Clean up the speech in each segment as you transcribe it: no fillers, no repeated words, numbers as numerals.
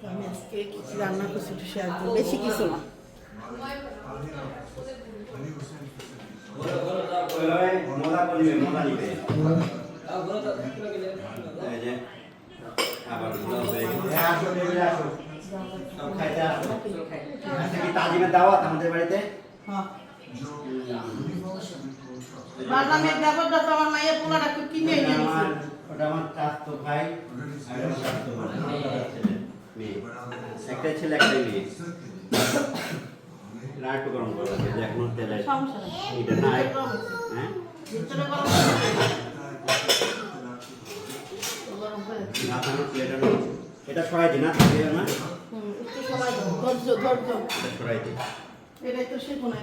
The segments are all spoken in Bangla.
আমি আজকে কিছু রান্না করছি একটু শেয়ার করবো, বেশি কিছু না। তাজিমের দাওয়াত আমাদের বাড়িতে। আমার মায়ের পোলাটা কিনে এনে দিয়েছে। ওটা আমার চাচতো ভাই আর আমার চাচতো মেয়ে, একটাই ছেলে একটাই মেয়ে। একটু গরম করো, এখন তেলে এটা নাই। হ্যাঁ এটা সরাই দিই না, না সরাই দিই। এটাই তো শেখো নাই।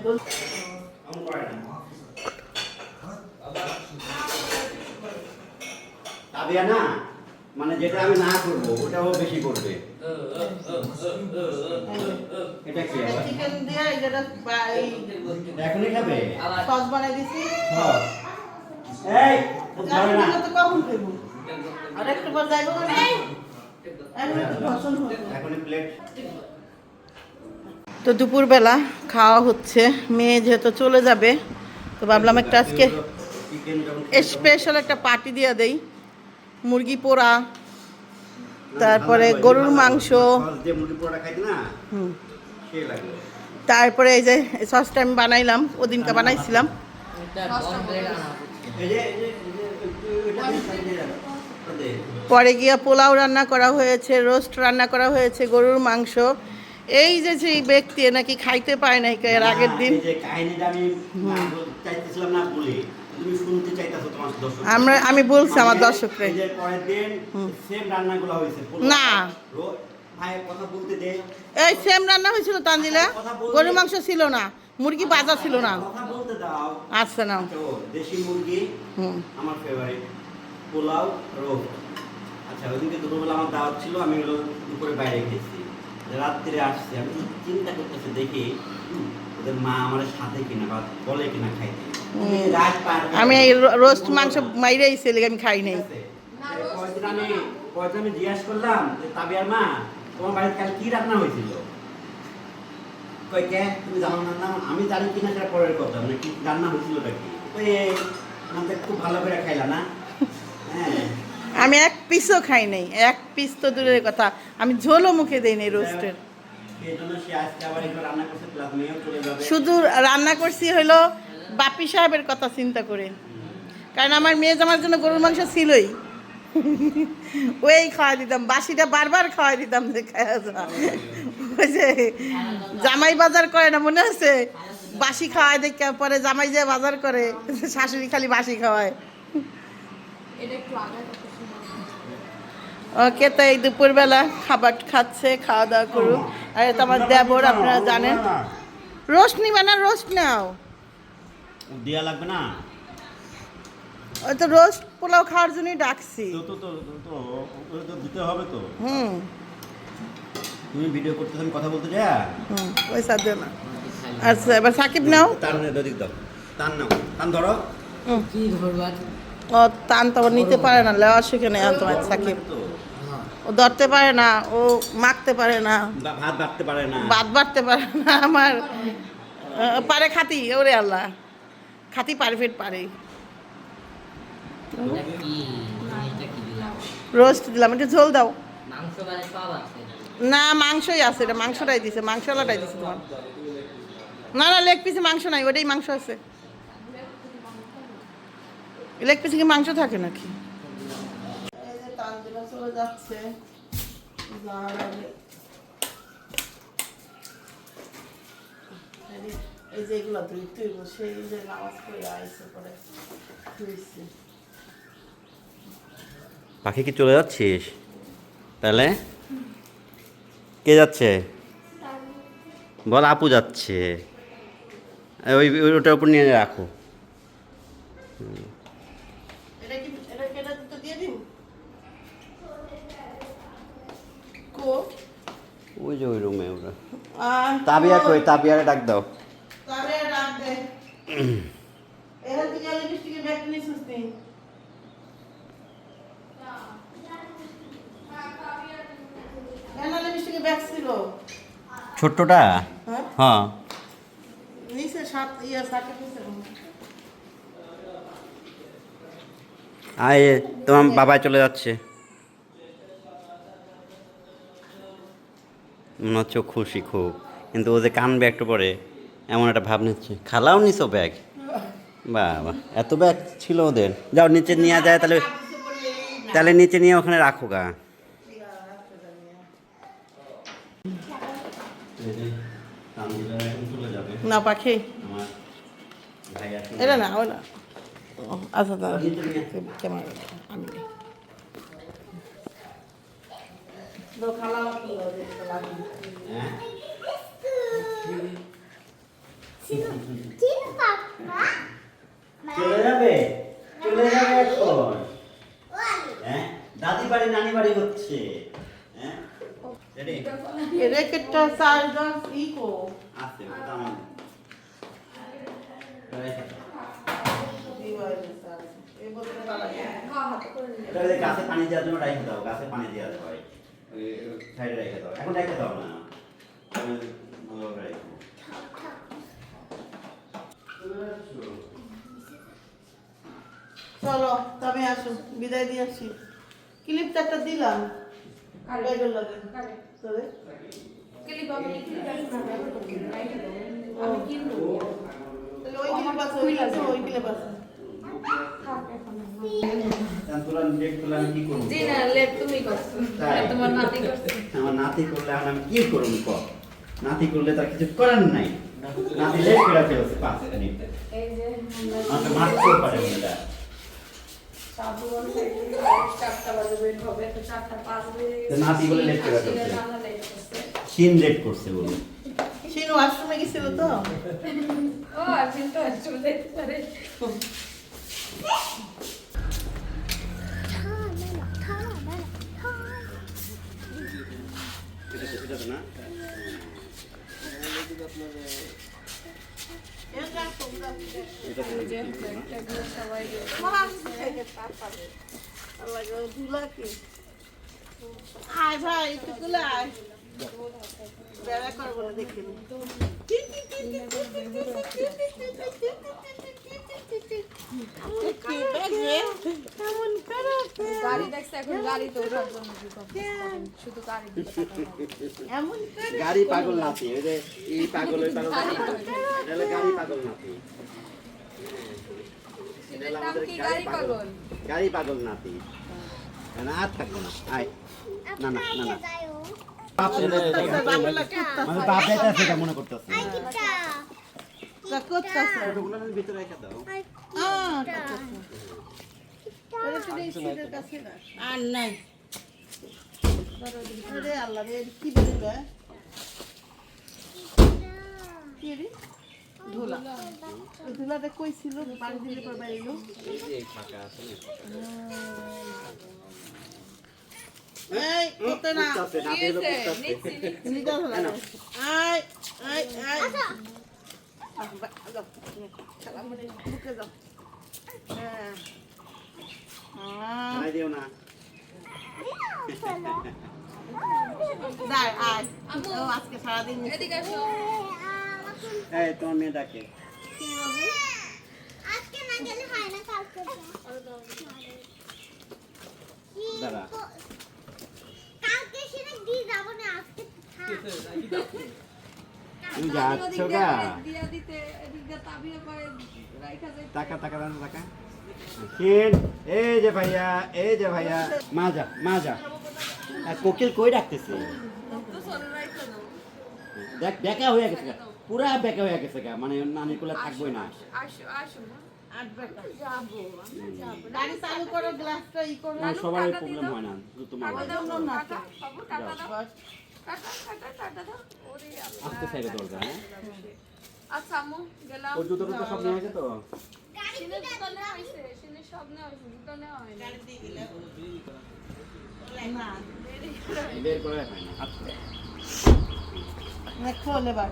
তাবিয়া না, মানে যেটা আমি না করবো ওটাও বেশি করবে। এটা কি চিকেন দিয়ে যেটা এখনই খাবে? সস বানাই দিছি। এই ধরে না তো কখন খাইব? আর একটু পর যাইবো না। এখনই প্লেট। তো দুপুরবেলা খাওয়া হচ্ছে, মেয়ে যেহেতু চলে যাবে তো ভাবলাম একটা আজকে স্পেশাল একটা পার্টি দিয়ে দেই। মুরগি পোড়া, তারপরে গরুর মাংস, তারপরে এই যে সসটা আমি বানাইলাম, ওদিনকে বানাইছিলাম। পরে গিয়া পোলাও রান্না করা হয়েছে, রোস্ট রান্না করা হয়েছে, গরুর মাংস। এই যে সেই ব্যক্তি নাকি খাইতে পায় নাই এর আগের দিন। আমি বলছি আমার দর্শকরে না, এই সেম রান্না হয়েছিল তানজিলা, গরুর মাংস ছিল না, মুরগি বাজা ছিল না। আচ্ছা না, দেশি মুরগি আমার ফেভারিট, পোলাও রোস্ট। আচ্ছা ওইদিনকে দুপুরবেলা আমার দাওয়াত ছিল, আমি হলো দুপুরে বাইরে খেয়েছি, রাত্রে আসছি। আমি চিন্তা করতেছি দেখি ওদের মা আমার সাথে কিনা বা বলে কিনা খাইতে। আমি এই রোস্ট মাংস মাইরেই ছেলে আমি খাই নাই। আমি জিজ্ঞাসা করলাম যে তাবিয়ার মা তোমার বাড়িতে কাল কি রান্না হয়েছিল, কই কে তুমি জানো না? আমি জানি কিনা সেটা পরের কথা, মানে কি রান্না হয়েছিলটা কি। আমাদের খুব ভালো করে খাইলা না? হ্যাঁ আমি এক পিসও খাই নাই, এক পিস তো দূরের কথা, আমি ঝোলও মুখে দেই নাই রোস্টের। শুধু রান্না করছি হলো বাপি সাহেবের কথা চিন্তা করে, কারণ আমার মেয়ে জামার জন্য গরুর মাংস ছিলই, ওই খাওয়াই দিতাম, বাসিটা বারবার খাওয়াই দিতাম যে খাওয়া যা। ওই যে জামাই বাজার করে না, মনে আছে? বাসি খাওয়াই দেখে পরে জামাই যে বাজার করে, শাশুড়ি খালি বাসি খাওয়ায়। ওকে, তো এই দুপুরবেলা খাবার খাচ্ছে, খাওয়া দাওয়া করুক। আর এটা আমার দেবর, আপনারা জানেন। রোস্ট নিবে না? রোস্ট নাও, দেয়া লাগবে না। ওই তো রোস্ট পোলাও খাওয়ার জন্যই ডাকছি। তো দিতে হবে তো। তুমি ভিডিও করতে আমি কথা বলতে যা। ওই সাথে না। আচ্ছা এবার সাকিব নাও। টান দিক দাও, টান নাও, টান ধরো। কি ধরবা? ও টান তো নিতে পারে না, লেওয়া শিখে নেই তোমার সাকিব। ও ধরতে পারে না, ও মাখতে পারে না, ভাত বাড়তে পারে না, ভাত বাড়তে পারে না। আমার পারে খাতি, ওরে আল্লাহ, খাতি পারফেক্ট পারে। রোস্ট দিলাম, একটু ঝোল দাও। না মাংসই আছে, এটা মাংসটাই দিছে, মাংসওয়ালাটাই দিছে তোমার। না না, লেগ পিসে মাংস নাই, ওটাই মাংস আছে। লেগ পিসে কি মাংস থাকে নাকি? এই যে তানজিলা চলে যাচ্ছে, এই যে এগুলো তুই তুই বসে এই যে নামাজ পড়ে আইসে পরে তুইছি। পাখি কি চলে যাচ্ছিস তাহলে? কে যাচ্ছে বল? আপু যাচ্ছে, ওই ওটার উপর নিয়ে রাখো। ওই যে ওই রুমে ওরা। তাবিয়া কই? তাবিয়ারে ডাক দাও। তাবিয়া ডাক দে। এর থেকে লিপস্টিকের ব্যাগ নিছিস তুই? না লিপস্টিকের ব্যাগ ছিল ছোট্টটা হ্যাঁ হ্যাঁ নিচে সাথে নিচে আয় তোমার বাবা চলে যাচ্ছে মনে হচ্ছে ও খুশি খুব কিন্তু ও যে কানবে একটু পরে এমন একটা ভাব নিচ্ছে খালাও নিছো ব্যাগ বাবা এত ব্যাগ ছিল ওদের যাও নিচে নিয়ে যায় তাহলে তাহলে নিচে নিয়ে ওখানে রাখো গা চলে যাবে না পাখি আমার ভাই এটা না ওই না আচ্ছা দাদা ক্যামেরা আমি হ্যাঁ চলে যাবে চলে যাবে এখন হ্যাঁ দাদি বাড়ি নানি বাড়ি হচ্ছে হ্যাঁ রেডি রেকেটটা সাইজ ইকো আছে ওটা আমার রেখে দাও। এটা ওই গাছে পানি দেওয়ার জন্য রেখে দাও গাছে পানি দেওয়া হয় ওই সাইডে রেখে দাও এখন রেখে দাও না আমি ভালোভাবে রেখে দাও। চলো তবে আসো বিদায় দিয়ে আসি ক্লিপটা একটা দিলাম ব্যাগের লাগে তবে তাহলে ওই ক্লিপ আছে ওই ক্লিপ আছে তোরা লেট করলে আমি কি করবো জি না লেট তুমি করছো তাই? তোমার নাতি করছে আমার নাতি করলে এখন আমি কি করবো ক নাতি করলে তার কিছু করার নাই নাতি লেট করে ফেলছে 5 মিনিট এই যে আমাকে মারতেও পারে না সাবু বলছে 4টা বাজে বের হবে তো 4:05 বেজে তো নাতি বলে late করে ফেলছে। রান্না লেট করছে সিন লেট করছে বলে শিনু ওয়াশরুমে গেছিল তো ও আর কিন্তু আসলে দেখতে পারে এটা তো না এটা তো এই যে ব্যাগটা সবাই আয় ভাই একটু তুলে আয় বেড়া করবো না দেখে গাড়ি দেখছে এখন গাড়ি তো ওঠার জন্য শুধু গাড়ি এমন গাড়ি পাগল নাতি ওই যে এই পাগল ওই পাগল এটা হলো গাড়ি পাগল নাতি এটার নাম কি গাড়ি পাগল গাড়ি পাগল নাতি না আর থাকবে না আয় না না না না বাপ মানে বাপ এটা সেটা মনে করতেছে ওগুলো আমি ভিতরে রেখে দাও আর নাই আরে আল্লাহ রে কি বলবে কি রে ধুলা ওই ধুলাটা কই ছিল পানি দিলে পর বাইলো এই ফাঁকা আছে এই কোতে না নাতি হলো করতেছে নিদা ধলা আয় আয় আয় খেলা মনে ঢুকে যাও হ্যাঁ খাই দিও না দাঁড় আয় ও আজকে সারাদিন এদিকে আসো এই তোমার মেয়ে ডাকে আজকে না গেলে হয় না কালকে দাঁড়া কালকে সেটা দিয়ে যাবো না আজকে তুমি যাচ্ছ গা দিয়া দিতে এদিকে তাবিয়ে করে রাইখা যাই টাকা টাকা দাও টাকা কিন এই যে ভাইয়া মা যা আর কোকিল কই রাখতেছে তো সরে রাইখা দাও দেখ বেকা হয়ে গেছে গা পুরা বেকা হয়ে গেছে গা মানে নানির কোলে থাকবোই না আসো আসো মা যাবো গাড়ি চালু করো গ্লাসটা ই করো না সবার প্রবলেম হয় না শুধু তোমার টাকা দাও না, টাকা বাবু টাকা দাও বাস। টাকা দাও ওরে আল্লাহ আস্তে সাইডে দরজা হ্যাঁ আচ্ছা আম্মু গেলাম ওর জুতো তো সব নিয়ে আছে তো সিনের দোকানে হইছে সিনের সব নেওয়া হইছে দোকানে হয় না না বের করে হয় না আচ্ছা না খোল এবার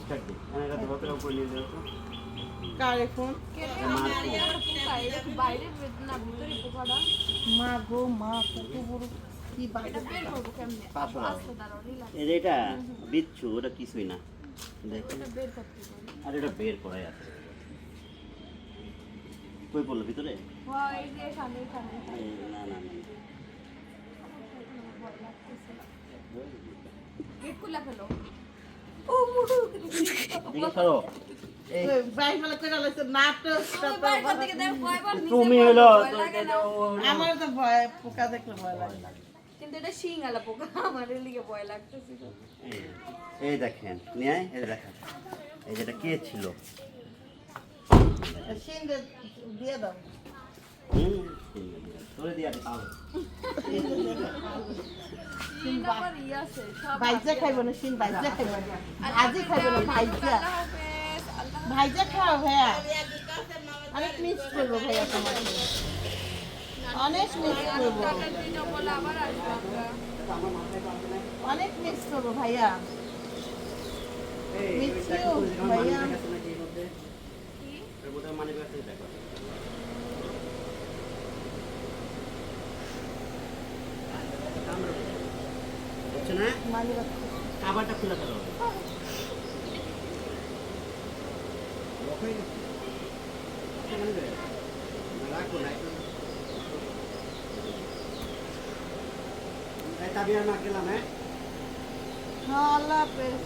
স্টার্ট দি মানে এটা ধরতে উপরে নিয়ে যাও তো কারে ফোন বাইরে বেদনা ভিতরে পোকাটা মা গো মা কত বড় কি এটা বাজে বের করবো কেমনে? 500 টাকা। আস্তে দাঁড়াও, relax। এই যে এটা বিচ্ছু, ওটা কিছুই না। দেখেন, এটা বের করতে পারি। আর এটা বের করাই আছে। কই পড়লো ভিতরে? হয়, এই যে এখানে। এই, না না না। ভয় লাগতেছে। গেট খুলে ফেলো। ও মুড়ু। এদিকে সরো। এই বাইক ফেলা করে লাইছে নাটক বাইরে কোথা থেকে দেখো, কয়বার নিচে তুমি পড়লো, হলো ভয় লাগে না? আমার তো ভয় পোকা দেখলে ভয় লাগে কিন্তু এটা শিঙালা পোকা, আমার এর লিগে ভয় লাগতেছিল। এই দেখেন, নিয়ে আয়, এই দেখেন। এই যেটা কে ছিল? সিন্দে দিয়ে দাও তোরে দিয়া দিই তাহলে। শিং আবার ই আছে, সব ভাইজা খাইব না সিন ভাইজা খাইব না আজই খাইব না ভাইজা আল্লাহ হাফেজ, আল্লাহ ভাইজা খাও ভাইয়া অনেক মিস করবো ভাইয়া তোমাকে অনেক মিস করবো টাকার দিনও বলে আবার আসবো আমরা। অনেক মিস করবো ভাইয়া এই, Miss ওই দেখো, you, ওই যে আমার ভাইয়া। money bag আছে নাকি এর মধ্যে? কি? এর মধ্যে money bag আছে, দেখো। হচ্ছে না? মানে কাবারটা খুলে ফেলো। রাখো না তাবিয়ার মা গেলাম, হ্যাঁ? হ্যাঁ আল্লাহ হাফেজ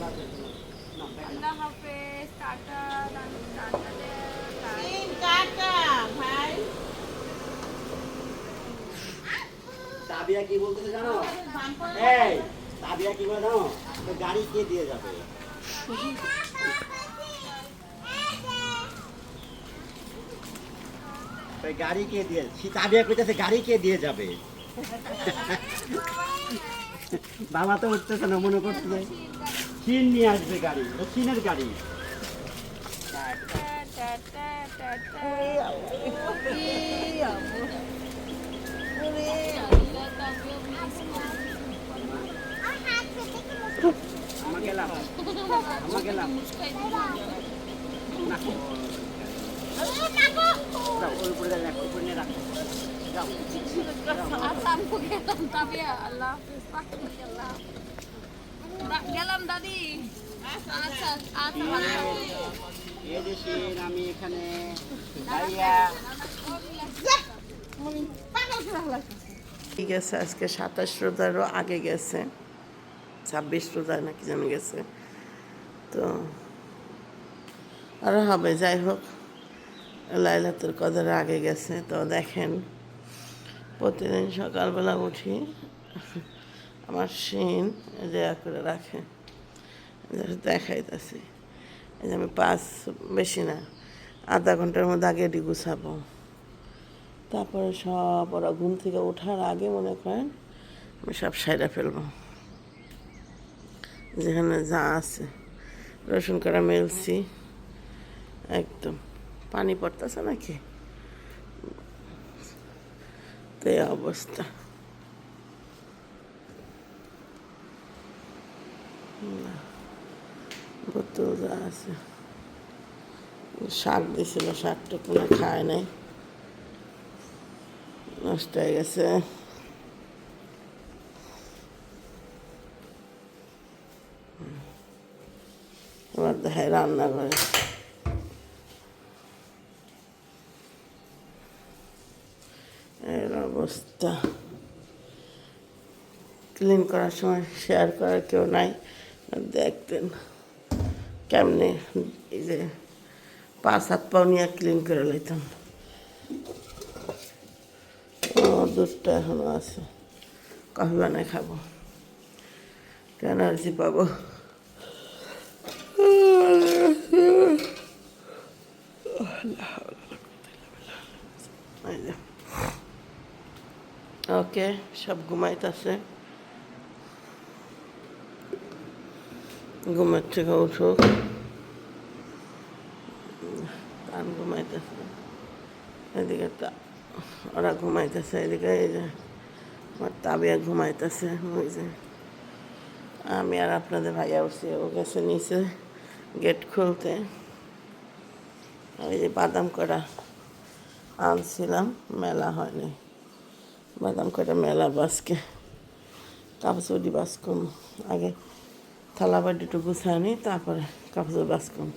আল্লাহ হাফেজ, টাটা, টাটা দে, টাটা। সিন টাটা ভাই তাবিয়া কি বলতেছে জানো? এই তাবিয়া কি বলে জানো? তো গাড়ি কে দিয়ে যাবে? তো গাড়ি কে দিয়ে? তাবিয়া কইতেছে গাড়ি কে দিয়ে যাবে? বাবা তো উঠতেছে না, মনে করতেছে চীন নিয়ে আসবে গাড়ি, এটা চীনের গাড়ি। Tata, tata, tata. আমা গেলাম, আমা গেলাম। না, যাও, ওর উপরে রাখো, উপরে নিয়ে রাখো। যাও, আচ্ছা, আম্মু গেলাম, তাবিয়া, আল্লাহ হাফেজ, পাখি, আল্লাহ হাফেজ। গেলাম দাদি। আচ্ছা, আচ্ছা, ভালো থাকো। এই যে চীন, আমি এখানে ভাইয়া। ঠিক আছে আজকে 27 রোজারও আগে গেছে 26 রোজা নাকি যেন গেছে তো আরও হবে যাই হোক লাইলাতুল কদর আগে গেছে তো দেখেন প্রতিদিন সকালবেলা উঠি আমার শিন রেয়া করে রাখে দেখাইতেছি এই যে আমি বেশি না আধা ঘন্টার মধ্যে আগে এটি গুছাবো তারপরে সব ওরা ঘুম থেকে ওঠার আগে মনে করেন আমি সব সাইডা ফেলবো যেখানে যা আছে রসুন করা মেলছি একদম পানি পড়তেছে নাকি তো এই অবস্থা বোতল যা আছে শাক দিছিল শাকটা কোনো খায় নাই নষ্ট হয়ে গেছে এবার দেখায় রান্না করে এর অবস্থা ক্লিন করার সময় শেয়ার করার কেউ নাই দেখতেন কেমনে এই যে 5-7 পাও নিয়ে ক্লিন করে লইতাম দুধটা এখনো আছে কফি বানায় খাবো এনার্জি পাবো ওকে সব ঘুমাইতেছে ঘুমের থেকে উঠুক কান ঘুমাইতেছে এদিকে ওরা ঘুমাইতেছে এদিকে এই যে আমার তাবিয়া ঘুমাইতেছে ওই যে আমি আর আপনাদের ভাইয়া উঠছি ও গেছে নিচে গেট খুলতে ওই যে বাদাম কড়া আনছিলাম মেলা হয়নি বাদাম কড়া মেলা বাসকে কাপড় বাস করুন আগে, থালা বাটি একটু গুছায় নিই, তারপরে কাপড় বাস করুন।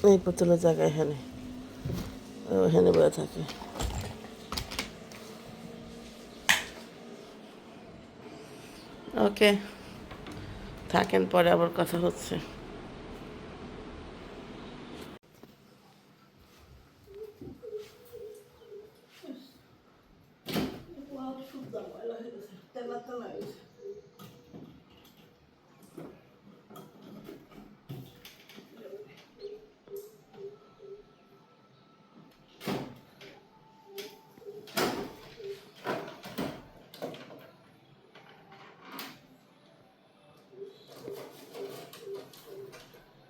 এই পুতুলের জায়গায় এখানে ওখানে বয়ে থাকে। ওকে, থাকেন, পরে আবার কথা হচ্ছে।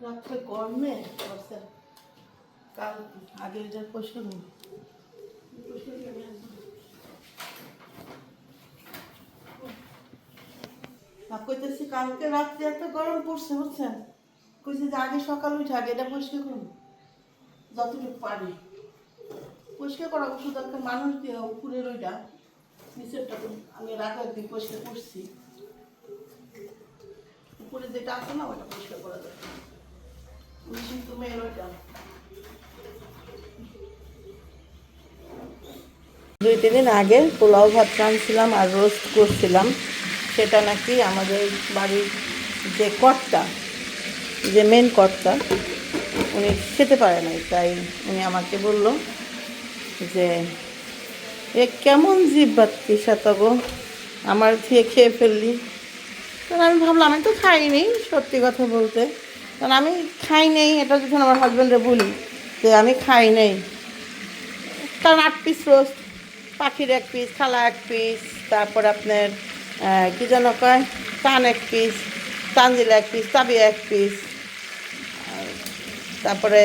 রাত্রে গরমে কাল আগে এটা পরিষ্কার নেই, কইতেছি কালকে রাত্রে একটা গরম পড়ছে বুঝছেন, কইছে যে আগে সকাল উঠে আগে এটা পরিষ্কার করুন যতটুকু পারি। পরিষ্কার করা ওষুধ একটা মানুষ দিয়ে উপরের ওইটা নিচেরটা আমি রাখা একদিন পরিষ্কার করছি, উপরে যেটা আছে না ওটা পরিষ্কার করা যায়। কিন্তু মেয়ের ওইটা 2-3 দিন আগে পোলাও ভাত রাঁধছিলাম আর রোস্ট করছিলাম, সেটা নাকি আমাদের বাড়ির যে কর্তা, যে মেন কর্তা, উনি খেতে পারে নাই, তাই উনি আমাকে বলল যে এ কেমন জিভ বাত্তি সাতাবো, আমার থেকে খেয়ে ফেললি। কারণ আমি ভাবলাম আমি তো খাইনি, সত্যি কথা বলতে, কারণ আমি খাই নেই এটা যখন আমার হাজব্যান্ডে বলি যে আমি খাই নেই, কারণ 8 পিস রোস্ট, পাখির 1 পিস, খালা 1 পিস, তারপর আপনার কী যেন কয় টান 1 পিস, তানজিল 1 পিস, তাবি 1 পিস, তারপরে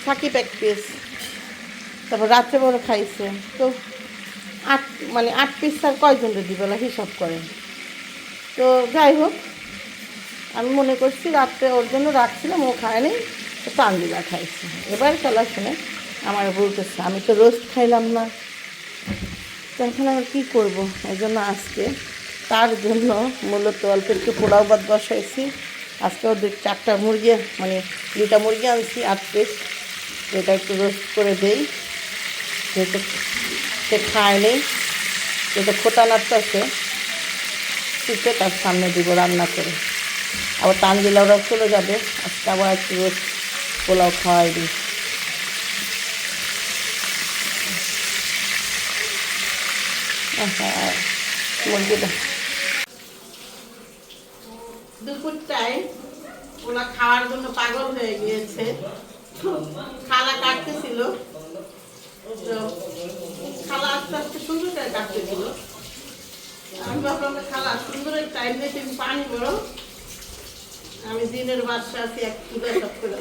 সাকিব 1 পিস, তারপর রাত্রে বড় খাইছে, তো 8 পিস আর কয়জনকে দিবেলা হিসাব করেন। তো যাই হোক, আমি মনে করছি রাত্রে ওর জন্য রাখছিলাম, ও খায়নি, তো তানজিলা খাইছে। এবার খেলা শুনে আমার বলতেছে আমি তো রোস্ট খাইলাম না, তো এখন আমি কী করবো। এই জন্য আজকে তার জন্য মূলত অল্প একটু পোলাও ভাত বসাইছি। আজকে ও 4টা মুরগি, মানে 2টা মুরগি আনছি 8 পিস, এটা একটু রোস্ট করে দেই, যেহেতু সে খায়নি, যেহেতু খোটা নাড়তেছে, শীতে তার সামনে দিব রান্না করে। আবার তানজিলা ওরাও চলে যাবে, আজকে আবার একটু রোস্ট পোলাও খাওয়াই দিই। হ্যাঁ, মুরগিটা দুপুরটায় ওরা খাওয়ার জন্য পাগল হয়ে গিয়েছে, খালা কাটতেছিল, তো খালা আস্তে আস্তে সুন্দর করে কাটতেছিল। আমি ভাবলাম খালা সুন্দরের টাইম নেই, তুমি পানি বড়, আমি দিনের বাদশা আছি, এক ক্ষুদা সব করে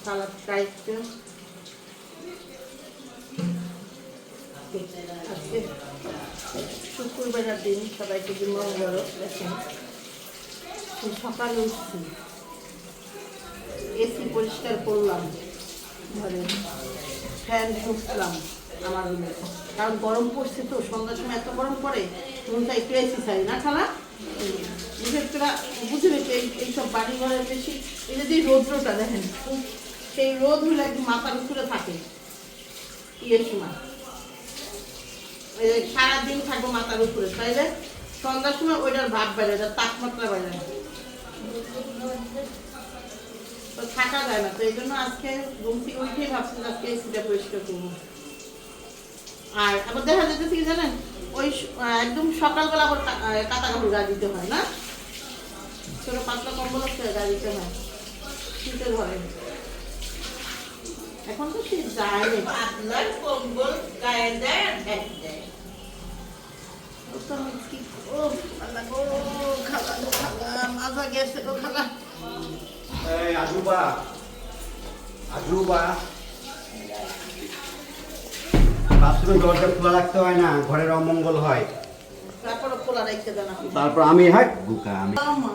খালা কাটতে। আজকে শুক্রবারের দিন, সবাইকে যে মঙ্গল, দেখেন সকালে উঠছি, এসি পরিষ্কার করলাম ঘরে, ফ্যান ঢুকলাম আমার রুমে, কারণ গরম পড়ছে তো, সন্ধ্যার সময় এত গরম পড়ে, রুমটা একটু এসি চাই না খালা, বিশেষ করে বুঝে রেখে এইসব বাড়ি ঘরের বেশি এই যে রৌদ্রটা দেখেন, সেই রোদ হলে একদম মাথার উপরে থাকে, ইয়ের সময় সারাদিন থাকবো মাথার উপরে, তাইলে সন্ধ্যার সময় ওইটার ভাব বেড়ে, ওইটার তাপমাত্রা বেড়ে, তো থাকা যায় না। তো এই জন্য আজকে ঘুম থেকে উঠেই ভাবছি আজকে এসিটা পরিষ্কার করবো। আর আবার দেখা যেতেছে কি জানেন, ওই একদম সকালবেলা আবার কাঁথা কাপড় গা দিতে হয় না, ছোটো পাতলা কম্বল গা দিতে হয় শীতের ঘরে। এখন তো শীত যায়নি, পাতলার কম্বল গায়ে দেয় আর ঢেক দেয়। ও আল্লাহ গো, খালা খালা মাজা গেছে গো খালা। আজুবা আজুবা, বাথরুমের দরজা খোলা রাখতে হয় না, ঘরের অমঙ্গল হয়। তারপরে খোলা রাখতে দেন আপনি। তারপর আমি হাট বুকা আমি মা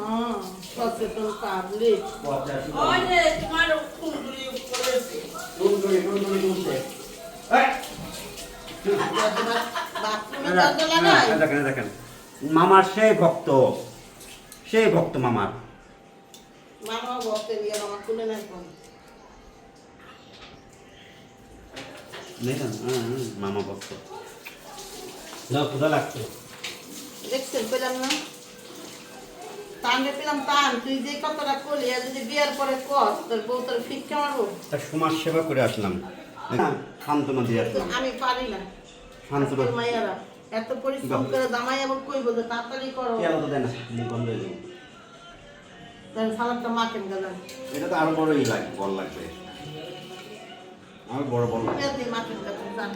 সচেতন পাবলিক। পচা শুধু। ওই যে তোমার ফুলগুলি পড়েছে। টুনটুনি তুলছে বাথরুমে দরজা লাগাই দেখেন দেখেন মামার সেই ভক্ত মামার মামা বসতে দিয়ে মামা তুলে নেয় ফোন। দেখেন মামা ভক্ত যাও ক্ষুধা লাগছে দেখছেন পেলাম না টানলে পেলাম টান তুই যে কতটা করলি আর যদি বিয়ার পরে কর তোর বউ তোর ফিক্কা মারবো তার সমাজ সেবা করে আসলাম সান্ত্বনা দিয়ে আসলাম আমি পারি না সান্ত্বনা আজকাল মাইয়ারা এত পরিশ্রম করে দামাই আবার কই বলতে তাড়াতাড়ি করো কি আলাদা দেয় না বন্ধ হয়ে যাবে তাহলে সালাদটা মাখেন গেলাম এটা তো আরো বড়ই লাগবে বল লাগবে আমার বড় লাগবে মাখেন গেলাম